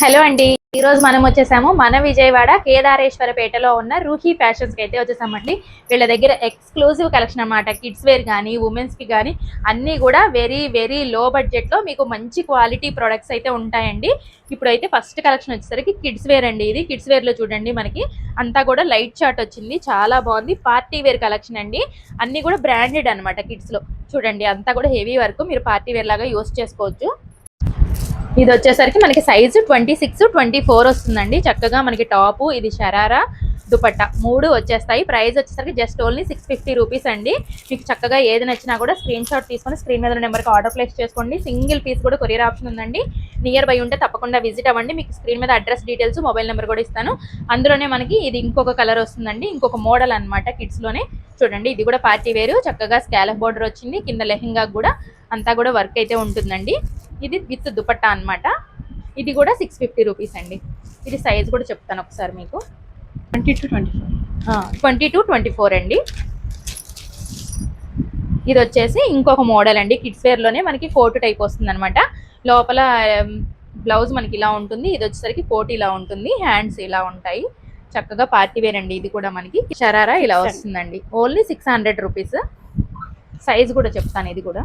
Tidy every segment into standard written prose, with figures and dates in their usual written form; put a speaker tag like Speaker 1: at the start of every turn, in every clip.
Speaker 1: Hello అండి, ఈ రోజు మనం వచ్చేసాము మన విజయవాడ కేదారేశ్వరపేటలో ఉన్న రూహీ ఫ్యాషన్స్ కి అయితే వచ్చేసామండి. వీళ్ళ దగ్గర ఎక్స్క్లూజివ్ కలెక్షన్ అన్నమాట. కిడ్స్ వేర్ కానీ ఉమెన్స్ కి కానీ అన్నీ కూడా వెరీ వెరీ లో బడ్జెట్ లో మీకు మంచి క్వాలిటీ ప్రొడక్ట్స్ అయితే ఉంటాయండి. ఇప్పుడైతే ఫస్ట్ కలెక్షన్ వచ్చేసరికి కిడ్స్ వేర్ అండి. ఇది కిడ్స్ వేర్ లో చూడండి, మనకి అంతా కూడా లైట్ చార్ట్ వచ్చింది, చాలా బాగుంది. పార్టీ వేర్ కలెక్షన్ అండి, అన్ని కూడా బ్రాండెడ్ అనమాట. కిడ్స్ లో చూడండి అంతా కూడా హెవీ వర్క్, మీరు పార్టీ వేర్ లాగా యూస్ చేసుకోవచ్చు. ఇది వచ్చేసరికి మనకి సైజు 26, 24 వస్తుందండి. చక్కగా మనకి టాపు, ఇది షరారా, దుపట్టా మూడు వచ్చేస్తాయి. ప్రైస్ వచ్చేసరికి జస్ట్ ఓన్లీ 650 రూపీస్ అండి. మీకు చక్కగా ఏది నచ్చినా కూడా స్క్రీన్ షాట్ తీసుకొని స్క్రీన్ మీద నెంబర్కి ఆర్డర్ ప్లేస్ చేసుకోండి. సింగిల్ పీస్ కూడా కొరియర్ ఆప్షన్ ఉందండి. నియర్ బై ఉంటే తప్పకుండా విజిట్ అవ్వండి. మీకు స్క్రీన్ మీద అడ్రస్ డీటెయిల్స్, మొబైల్ నెంబర్ కూడా ఇస్తాను. అందులోనే మనకి ఇది ఇంకొక కలర్ వస్తుందండి, ఇంకొక మోడల్ అనమాట. కిడ్స్లోనే చూడండి, ఇది కూడా పార్టీ వేరు. చక్కగా స్కాలప్ బోర్డర్ వచ్చింది, కింద లెహెంగా కూడా అంతా కూడా వర్క్ అయితే ఉంటుందండి. ఇది విత్ దుపట్టా అనమాట. ఇది కూడా 650 రూపీస్ అండి. ఇది సైజ్ కూడా చెప్తాను ఒకసారి మీకు. 20-24 అండి. ఇది వచ్చేసి ఇంకొక మోడల్ అండి. కిడ్స్ వేర్లోనే మనకి కోట్ టైప్ వస్తుంది అనమాట. లోపల బ్లౌజ్ మనకి ఇలా ఉంటుంది, ఇది వచ్చేసరికి కోట్ ఇలా ఉంటుంది, హ్యాండ్స్ ఇలా ఉంటాయి. చక్కగా పార్టీ వేర్ అండి. ఇది కూడా మనకి షరారా ఇలా వస్తుందండి. Only 600 rupees. సైజ్ కూడా చెప్తాను. ఇది కూడా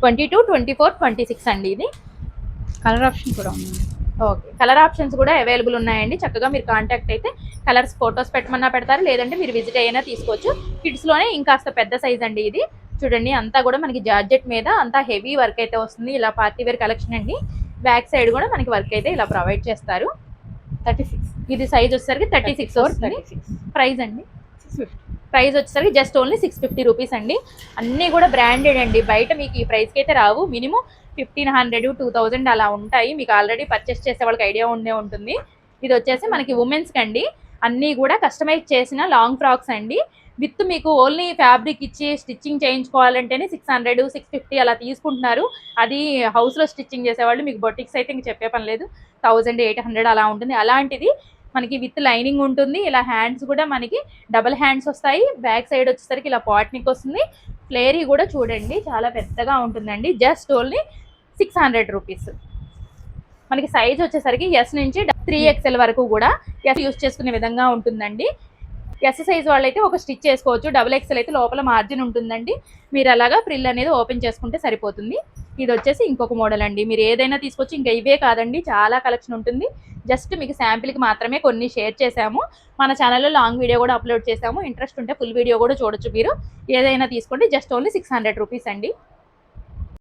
Speaker 1: 22, 24, 26 అండి. ఇది
Speaker 2: కలర్ ఆప్షన్ కూడా ఉంది.
Speaker 1: ఓకే, కలర్ ఆప్షన్స్ కూడా అవైలబుల్ ఉన్నాయండి. చక్కగా మీరు కాంటాక్ట్ అయితే కలర్స్ ఫొటోస్ పెట్టమన్నా పెడతారు, లేదంటే మీరు విజిట్ అయినా తీసుకోవచ్చు. కిడ్స్లోనే ఇంకాస్త పెద్ద సైజ్ అండి. ఇది చూడండి, అంతా కూడా మనకి జార్జెట్ మీద అంతా హెవీ వర్క్ అయితే వస్తుంది. ఇలా పార్టీ వేర్ కలెక్షన్ అండి. బ్యాక్ సైడ్ కూడా మనకి వర్క్ అయితే ఇలా ప్రొవైడ్ చేస్తారు.
Speaker 2: 36.
Speaker 1: ఇది సైజ్ వచ్చేసరికి 36 వస్తుంది. ప్రైస్ అండి, ప్రైస్ వచ్చేసరికి జస్ట్ ఓన్లీ 650 రూపీస్ అండి. అన్నీ కూడా బ్రాండెడ్ అండి. బయట మీకు ఈ ప్రైస్కి అయితే రావు. మినిమం 1500, 2000 అలా ఉంటాయి. మీకు ఆల్రెడీ పర్చేస్ చేసే వాళ్ళకి ఐడియా ఉండే ఉంటుంది. ఇది వచ్చేసి మనకి ఉమెన్స్కి అండి. అన్నీ కూడా కస్టమైజ్ చేసిన లాంగ్ ఫ్రాక్స్ అండి. విత్ మీకు ఓన్లీ ఫ్యాబ్రిక్ ఇచ్చి స్టిచ్చింగ్ చేయించుకోవాలంటేనే 600, 650 అలా తీసుకుంటున్నారు. అది హౌస్లో స్టిచ్చింగ్ చేసేవాళ్ళు, మీకు బొటిక్స్ అయితే ఇంక చెప్పే పని లేదు, 1800 అలా ఉంటుంది. అలాంటిది మనకి విత్ లైనింగ్ ఉంటుంది. ఇలా హ్యాండ్స్ కూడా మనకి డబుల్ హ్యాండ్స్ వస్తాయి. బ్యాక్ సైడ్ వచ్చేసరికి ఇలా పాట్నిక్ వస్తుంది. ఫ్లేరీ కూడా చూడండి చాలా పెద్దగా ఉంటుందండి. Just only 600 rupees. మనకి సైజ్ వచ్చేసరికి ఎస్ నుంచి 3XL వరకు కూడా ఎస్ యూస్ చేసుకునే విధంగా ఉంటుందండి. ఎస్ సైజ్ వాళ్ళైతే ఒక స్టిచ్ చేసుకోవచ్చు. XXL అయితే లోపల మార్జిన్ ఉంటుందండి. మీరు అలాగా ఫ్రిల్ అనేది ఓపెన్ చేసుకుంటే సరిపోతుంది. ఇది వచ్చేసి ఇంకొక మోడల్ అండి. మీరు ఏదైనా తీసుకోవచ్చు, ఇంకా ఇవే కాదండి, చాలా కలెక్షన్ ఉంటుంది. జస్ట్ మీకు శాంపిల్కి మాత్రమే కొన్ని షేర్ చేసాము. మన ఛానల్లో లాంగ్ వీడియో కూడా అప్లోడ్ చేసాము. ఇంట్రెస్ట్ ఉంటే ఫుల్ వీడియో కూడా చూడొచ్చు. మీరు ఏదైనా తీసుకోండి. జస్ట్ ఓన్లీ 600 రూపీస్ అండి.